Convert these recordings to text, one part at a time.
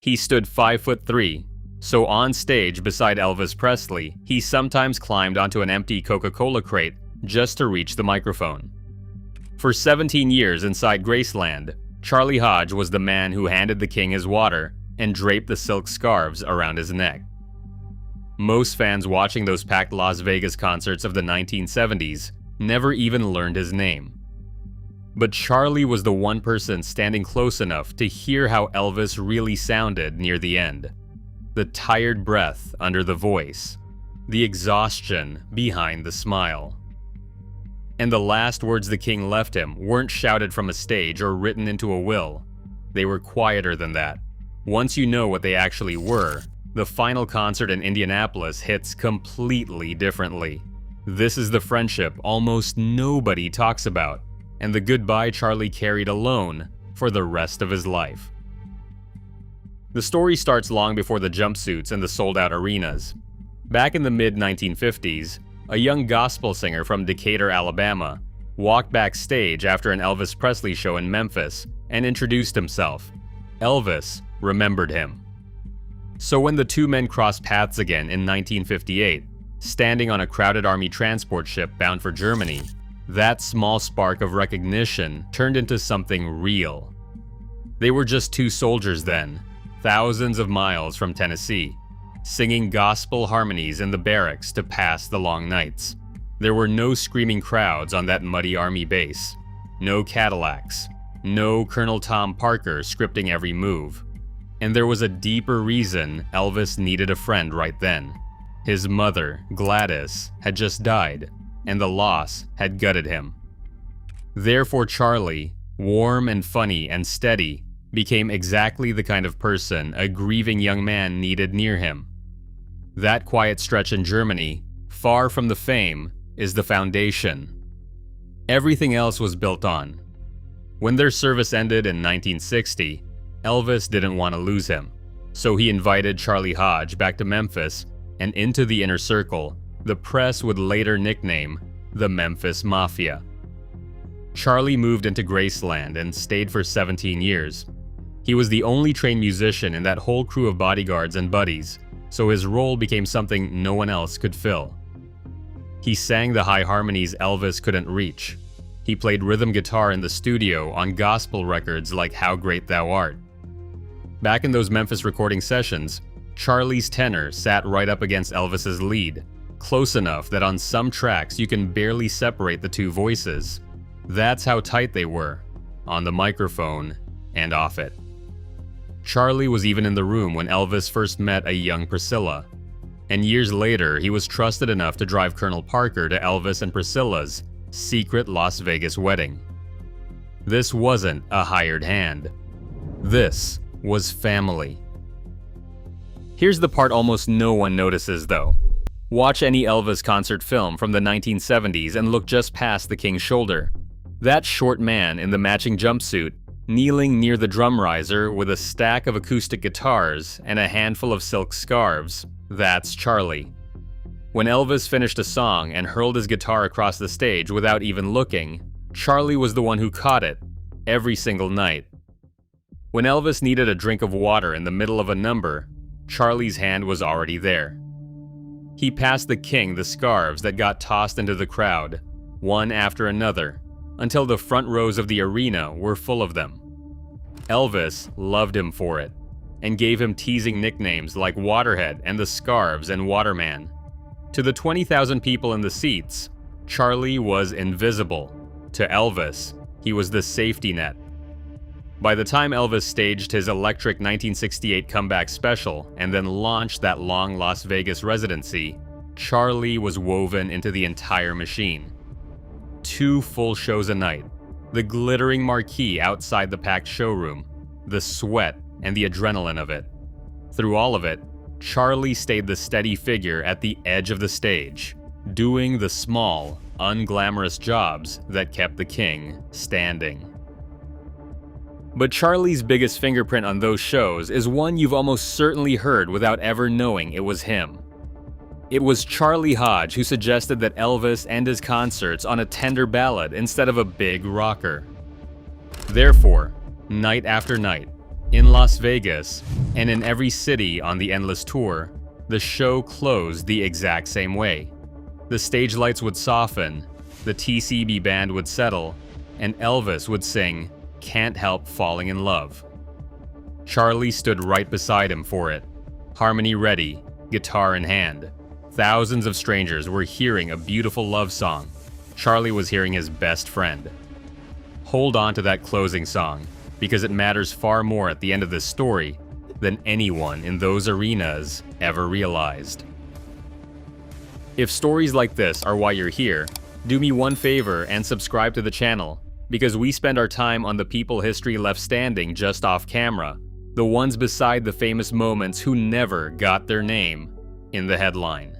He stood 5'3", so on stage beside Elvis Presley, he sometimes climbed onto an empty Coca-Cola crate just to reach the microphone. For 17 years inside Graceland, Charlie Hodge was the man who handed the king his water and draped the silk scarves around his neck. Most fans watching those packed Las Vegas concerts of the 1970s never even learned his name. But Charlie was the one person standing close enough to hear how Elvis really sounded near the end. The tired breath under the voice, the exhaustion behind the smile. And the last words the king left him weren't shouted from a stage or written into a will. They were quieter than that. Once you know what they actually were, the final concert in Indianapolis hits completely differently. This is the friendship almost nobody talks about, and the goodbye Charlie carried alone for the rest of his life. The story starts long before the jumpsuits and the sold-out arenas. Back in the mid-1950s, a young gospel singer from Decatur, Alabama, walked backstage after an Elvis Presley show in Memphis and introduced himself. Elvis remembered him. So when the two men crossed paths again in 1958, standing on a crowded army transport ship bound for Germany, that small spark of recognition turned into something real. They were just two soldiers then, thousands of miles from Tennessee, singing gospel harmonies in the barracks to pass the long nights. There were no screaming crowds on that muddy army base, no Cadillacs, no Colonel Tom Parker scripting every move. And there was a deeper reason Elvis needed a friend right then. His mother, Gladys, had just died, and the loss had gutted him. Therefore Charlie, warm and funny and steady, became exactly the kind of person a grieving young man needed near him. That quiet stretch in Germany, far from the fame, is the foundation. Everything else was built on. When their service ended in 1960, Elvis didn't want to lose him, so he invited Charlie Hodge back to Memphis and into the inner circle the press would later nickname the Memphis Mafia. Charlie moved into Graceland and stayed for 17 years. He was the only trained musician in that whole crew of bodyguards and buddies, so his role became something no one else could fill. He sang the high harmonies Elvis couldn't reach. He played rhythm guitar in the studio on gospel records like How Great Thou Art. Back in those Memphis recording sessions, Charlie's tenor sat right up against Elvis's lead, close enough that on some tracks you can barely separate the two voices. That's how tight they were, on the microphone and off it. Charlie was even in the room when Elvis first met a young Priscilla, and years later he was trusted enough to drive Colonel Parker to Elvis and Priscilla's secret Las Vegas wedding. This wasn't a hired hand. This was family. Here's the part almost no one notices though. Watch any Elvis concert film from the 1970s and look just past the king's shoulder. That short man in the matching jumpsuit, kneeling near the drum riser with a stack of acoustic guitars and a handful of silk scarves, that's Charlie. When Elvis finished a song and hurled his guitar across the stage without even looking, Charlie was the one who caught it, every single night. When Elvis needed a drink of water in the middle of a number, Charlie's hand was already there. He passed the king the scarves that got tossed into the crowd, one after another, until the front rows of the arena were full of them. Elvis loved him for it, and gave him teasing nicknames like Waterhead and the Scarves and Waterman. To the 20,000 people in the seats, Charlie was invisible. To Elvis, he was the safety net. By the time Elvis staged his electric 1968 comeback special and then launched that long Las Vegas residency, Charlie was woven into the entire machine. 2 full shows a night, the glittering marquee outside the packed showroom, the sweat and the adrenaline of it. Through all of it, Charlie stayed the steady figure at the edge of the stage, doing the small, unglamorous jobs that kept the king standing. But Charlie's biggest fingerprint on those shows is one you've almost certainly heard without ever knowing it was him. It was Charlie Hodge who suggested that Elvis end his concerts on a tender ballad instead of a big rocker. Therefore, night after night, In Las Vegas, and in every city on the Endless Tour, the show closed the exact same way. The stage lights would soften, the TCB band would settle, and Elvis would sing "Can't Help Falling in Love." Charlie stood right beside him for it, harmony ready, guitar in hand. Thousands of strangers were hearing a beautiful love song. Charlie was hearing his best friend. Hold on to that closing song, because it matters far more at the end of this story than anyone in those arenas ever realized. If stories like this are why you're here, do me one favor and subscribe to the channel, because we spend our time on the people history left standing just off camera, the ones beside the famous moments who never got their name in the headline.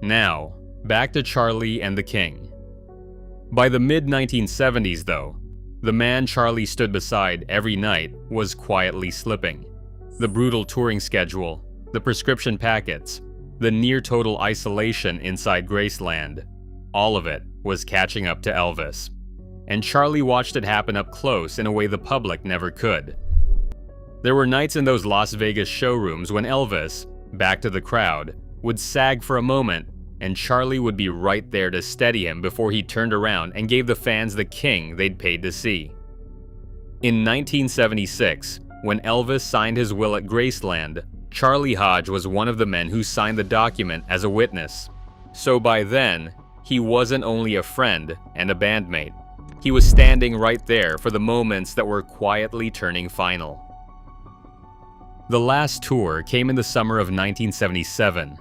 Now, back to Charlie and the King. By the mid-1970s, though, the man Charlie stood beside every night was quietly slipping. The brutal touring schedule, the prescription packets, the near-total isolation inside Graceland, all of it was catching up to Elvis. And Charlie watched it happen up close in a way the public never could. There were nights in those Las Vegas showrooms when Elvis, back to the crowd, would sag for a moment, and Charlie would be right there to steady him before he turned around and gave the fans the king they'd paid to see. In 1976, when Elvis signed his will at Graceland, Charlie Hodge was one of the men who signed the document as a witness. So by then, he wasn't only a friend and a bandmate. He was standing right there for the moments that were quietly turning final. The last tour came in the summer of 1977.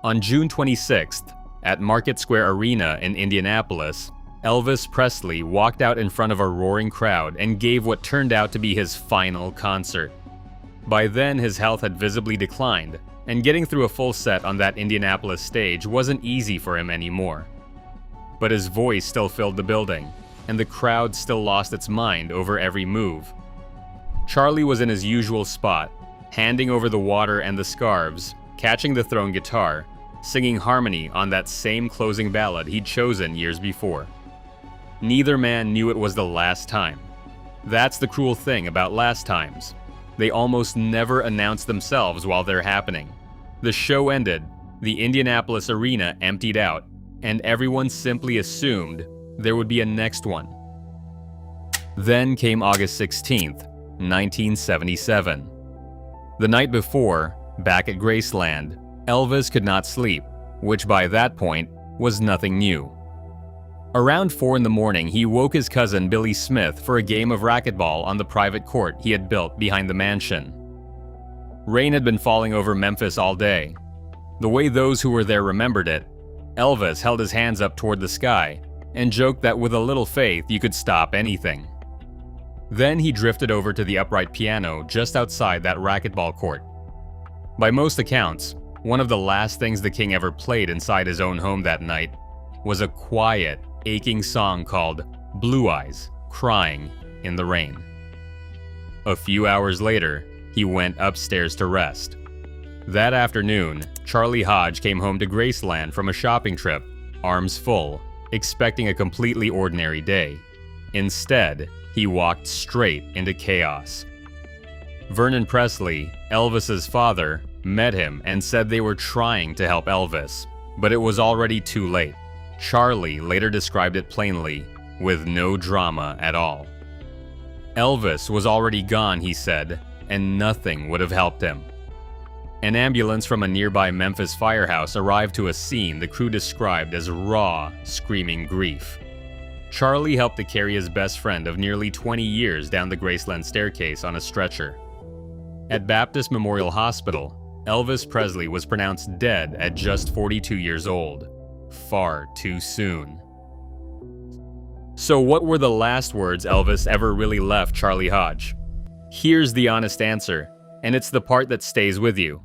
On June 26th, at Market Square Arena in Indianapolis, Elvis Presley walked out in front of a roaring crowd and gave what turned out to be his final concert. By then, his health had visibly declined, and getting through a full set on that Indianapolis stage wasn't easy for him anymore. But his voice still filled the building, and the crowd still lost its mind over every move. Charlie was in his usual spot, handing over the water and the scarves, catching the throne guitar, singing harmony on that same closing ballad he'd chosen years before. Neither man knew it was the last time. That's the cruel thing about last times. They almost never announce themselves while they're happening. The show ended, the Indianapolis arena emptied out, and everyone simply assumed there would be a next one. Then came August 16th, 1977. The night before, back at Graceland, Elvis could not sleep, which by that point was nothing new. Around 4 in the morning, he woke his cousin Billy Smith for a game of racquetball on the private court he had built behind the mansion. Rain had been falling over Memphis all day. The way those who were there remembered it, Elvis held his hands up toward the sky and joked that with a little faith you could stop anything. Then he drifted over to the upright piano just outside that racquetball court. By most accounts, one of the last things the king ever played inside his own home that night was a quiet, aching song called "Blue Eyes, Crying in the Rain." A few hours later, he went upstairs to rest. That afternoon, Charlie Hodge came home to Graceland from a shopping trip, arms full, expecting a completely ordinary day. Instead, he walked straight into chaos. Vernon Presley, Elvis's father, met him and said they were trying to help Elvis, but it was already too late. Charlie later described it plainly, with no drama at all. Elvis was already gone, he said, and nothing would have helped him. An ambulance from a nearby Memphis firehouse arrived to a scene the crew described as raw, screaming grief. Charlie helped to carry his best friend of nearly 20 years down the Graceland staircase on a stretcher. At Baptist Memorial Hospital, Elvis Presley was pronounced dead at just 42 years old. Far too soon. So what were the last words Elvis ever really left Charlie Hodge? Here's the honest answer, and it's the part that stays with you.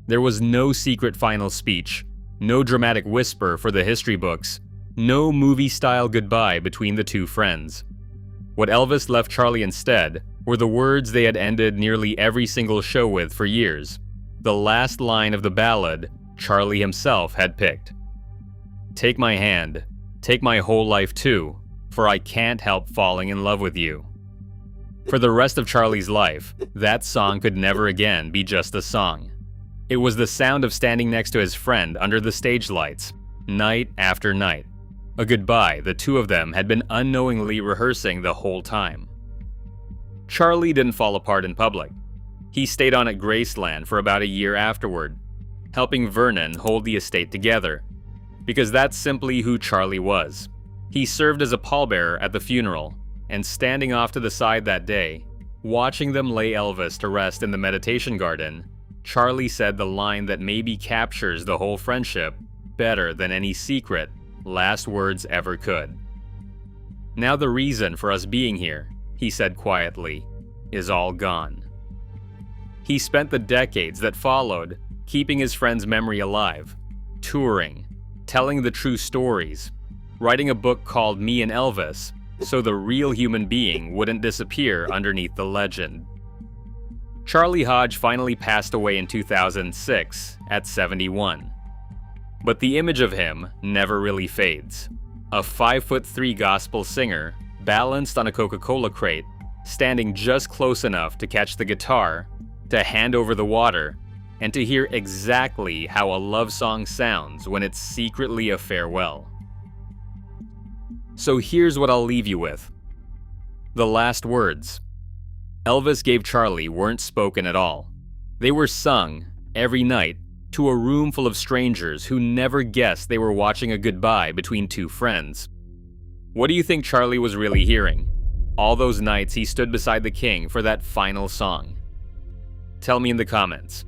There was no secret final speech, no dramatic whisper for the history books, no movie-style goodbye between the two friends. What Elvis left Charlie instead were the words they had ended nearly every single show with for years. The last line of the ballad Charlie himself had picked. "Take my hand, take my whole life too, for I can't help falling in love with you." For the rest of Charlie's life, that song could never again be just a song. It was the sound of standing next to his friend under the stage lights, night after night. A goodbye the two of them had been unknowingly rehearsing the whole time. Charlie didn't fall apart in public. He stayed on at Graceland for about a year afterward, helping Vernon hold the estate together, because that's simply who Charlie was. He served as a pallbearer at the funeral, and standing off to the side that day, watching them lay Elvis to rest in the meditation garden, Charlie said the line that maybe captures the whole friendship better than any secret last words ever could. "Now the reason for us being here," he said quietly, "is all gone." He spent the decades that followed keeping his friend's memory alive, touring, telling the true stories, writing a book called Me and Elvis, so the real human being wouldn't disappear underneath the legend. Charlie Hodge finally passed away in 2006 at 71. But the image of him never really fades. A 5'3" gospel singer, balanced on a Coca-Cola crate, standing just close enough to catch the guitar, to hand over the water, and to hear exactly how a love song sounds when it's secretly a farewell. So here's what I'll leave you with. The last words Elvis gave Charlie weren't spoken at all. They were sung, every night, to a room full of strangers who never guessed they were watching a goodbye between two friends. What do you think Charlie was really hearing? All those nights he stood beside the king for that final song? Tell me in the comments.